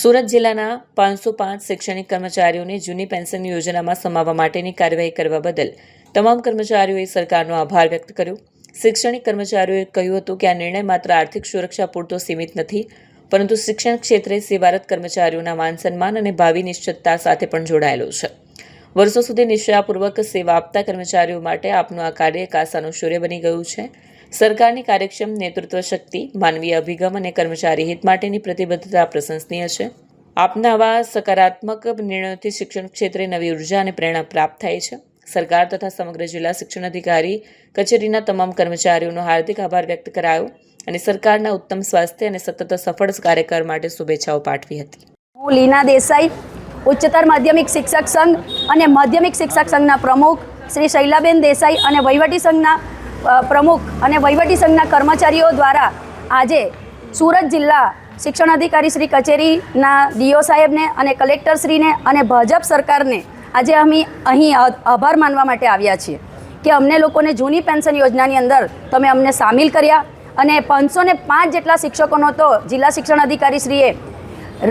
સુરત જિલ્લાના 505 શૈક્ષણિક કર્મચારીઓને જૂની પેન્શન યોજનામાં સમાવવા માટેની કાર્યવાહી કરવા બદલ તમામ કર્મચારીઓએ સરકારનો આભાર વ્યક્ત કર્યો। શૈક્ષણિક કર્મચારીઓએ કહ્યું હતું કે આ નિર્ણય માત્ર આર્થિક સુરક્ષા પૂરતો સીમિત નથી, પરંતુ શિક્ષણ ક્ષેત્રે સેવારત કર્મચારીઓના માન સન્માન અને ભાવિ નિશ્ચિતતા સાથે પણ જોડાયેલો છે। વર્ષો સુધી નિષ્ઠાપૂર્વક સેવા આપતા કર્મચારીઓ માટે આપનું આ કાર્ય એક આશાનું સૂર્ય બની ગયું છે। સરકારની કાર્યક્ષમ નેતૃત્વ શક્તિ, માનવીય અભિગમ અને કર્મચારી હિત માટેની પ્રતિબદ્ધતા પ્રશંસનીય છે। આપના આવા સકારાત્મક નિર્ણયોથી શિક્ષણ ક્ષેત્રે નવી ઉર્જા અને પ્રેરણા પ્રાપ્ત થાય છે। સરકાર તથા સમગ્ર જિલ્લા શિક્ષણ અધિકારી કચેરીના તમામ કર્મચારીઓનો હાર્દિક આભાર વ્યક્ત કરાયો અને સરકારના ઉત્તમ સ્વાસ્થ્ય અને સતત સફળ કાર્યકાળ માટે શુભેચ્છાઓ પાઠવી હતી। હું લીના દેસાઈ, ઉચ્ચતર માધ્યમિક શિક્ષક સંઘ અને માધ્યમિક શિક્ષક સંઘના પ્રમુખ શ્રી શૈલાબેન દેસાઈ અને વહીવટી સંઘના પ્રમુખ અને વહીવટી સંઘના કર્મચારીઓ દ્વારા આજે સુરત જિલ્લા શિક્ષણ અધિકારી શ્રી કચેરીના ડીઓ સાહેબને અને કલેક્ટરશ્રીને અને ભાજપ સરકારને આજે અમે અહીં આભાર માનવા માટે આવ્યા છીએ કે અમને લોકોને જૂની પેન્શન યોજનાની અંદર તમે અમને સામેલ કર્યા અને 505 જેટલા શિક્ષકોનો તો જિલ્લા શિક્ષણ અધિકારીશ્રીએ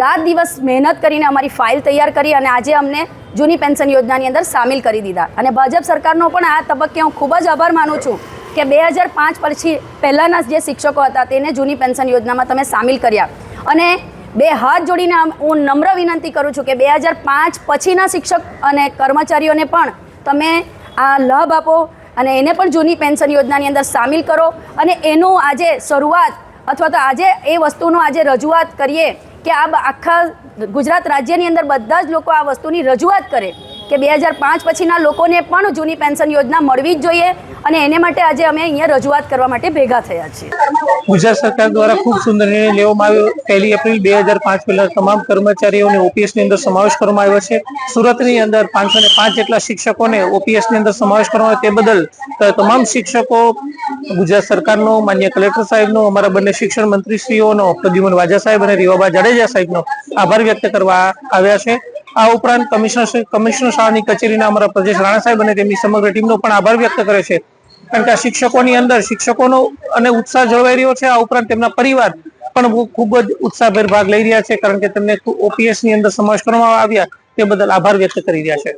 રાત દિવસ મહેનત કરીને અમારી ફાઇલ તૈયાર કરી અને આજે અમને જૂની પેન્શન યોજનાની અંદર સામેલ કરી દીધા। અને ભાજપ સરકારનો પણ આ તબક્કે હું ખૂબ જ આભાર માનું છું કે 2005 પછી પહેલાંના જે શિક્ષકો હતા તેને જૂની પેન્શન યોજનામાં તમે સામેલ કર્યા અને બે હાથ જોડીને હું નમ્ર વિનંતી કરું છું કે 2005 પછીના શિક્ષક અને કર્મચારીઓને પણ તમે આ લાભ આપો અને એને પણ જૂની પેન્શન યોજનાની અંદર સામેલ કરો અને એનું આજે શરૂઆત અથવા તો આજે એ વસ્તુનો આજે રજૂઆત કરીએ કે આ આખા ગુજરાત રાજ્યની અંદર બધા જ લોકો આ વસ્તુની રજૂઆત કરે કે 2005 પછીના લોકોને પણ જૂની પેન્શન યોજના મળવી જ જોઈએ અને એને માટે આજે અમે અહીંયા રજૂઆત કરવા માટે ભેગા થયા છીએ। ગુજરાત સરકાર દ્વારા ખૂબ સુંદર નિર્ણય લેવામાં આવ્યો। 1 એપ્રિલ 2005 પહેલા તમામ કર્મચારીઓને ઓપીએસ ની અંદર સમાવેશ કરવામાં આવ્યો છે। સુરતની અંદર 505 જેટલા શિક્ષકોને ઓપીએસ ની અંદર સમાવેશ કરવામાં આવ્યો, તે બદલ તમામ શિક્ષકો, ગુજરાત સરકારનો, માન્ય કલેક્ટર સાહેબનો, અમારા બંને શિક્ષણ મંત્રીશ્રીઓનો પ્રદ્યુમન વાજા સાહેબ અને રીવાબા જાડેજા સાહેબનો આભાર વ્યક્ત કરવા આવ્યા છે। આ ઉપરાંત કમિશનર શાળાની કચેરીના અમારા પ્રદેશ રાણા સાહેબ અને તેમની સમગ્ર ટીમનો પણ આભાર વ્યક્ત કરે છે, કારણ કે આ શિક્ષકોની અંદર શિક્ષકોનો અને ઉત્સાહ જળવાઈ રહ્યો છે। આ ઉપરાંત તેમના પરિવાર પણ ખૂબ જ ઉત્સાહભેર ભાગ લઈ રહ્યા છે, કારણ કે તેમને ઓપીએસ ની અંદર સમાવેશ કરવામાં આવ્યા તે બદલ આભાર વ્યક્ત કરી રહ્યા છે।